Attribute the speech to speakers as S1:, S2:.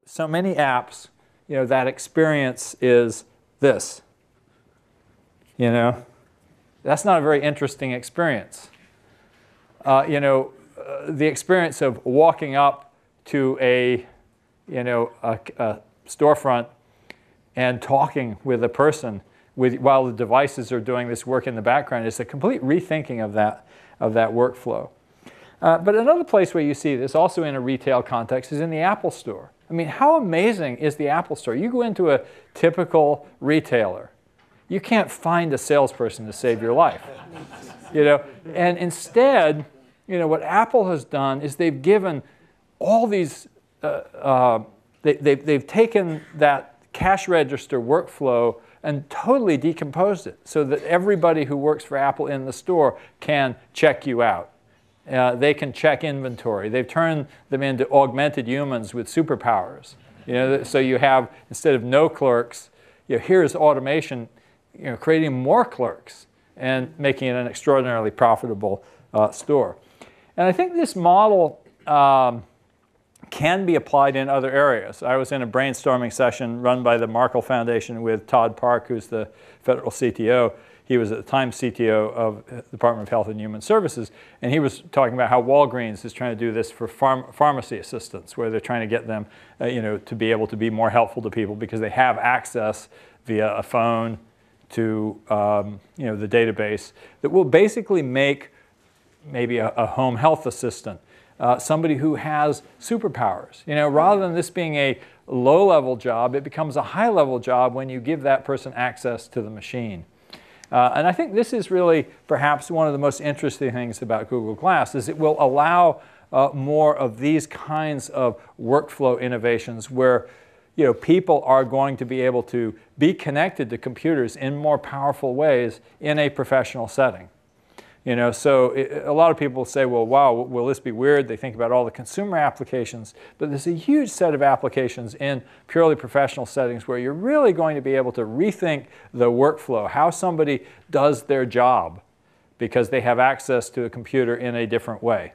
S1: so many apps, that experience is this. That's not a very interesting experience. The experience of walking up to a storefront and talking with a person while the devices are doing this work in the background is a complete rethinking of that workflow. But another place where you see this, also in a retail context, is in the Apple Store. I mean, how amazing is the Apple Store? You go into a typical retailer, you can't find a salesperson to save your life. And instead, what Apple has done is they've given all these, they've taken that cash register workflow and totally decomposed it so that everybody who works for Apple in the store can check you out. They can check inventory. They've turned them into augmented humans with superpowers. So you have, instead of no clerks, here's automation, creating more clerks and making it an extraordinarily profitable store. And I think this model can be applied in other areas. I was in a brainstorming session run by the Markle Foundation with Todd Park, who's the federal CTO. He was at the time CTO of the Department of Health and Human Services, and he was talking about how Walgreens is trying to do this for pharmacy assistants, where they're trying to get them, to be able to be more helpful to people because they have access via a phone to, the database that will basically make maybe a home health assistant, somebody who has superpowers. Rather than this being a low-level job, it becomes a high-level job when you give that person access to the machine. And I think this is really perhaps one of the most interesting things about Google Glass is it will allow more of these kinds of workflow innovations where people are going to be able to be connected to computers in more powerful ways in a professional setting. So a lot of people say, well, wow, will this be weird? They think about all the consumer applications, but there's a huge set of applications in purely professional settings where you're really going to be able to rethink the workflow, how somebody does their job because they have access to a computer in a different way.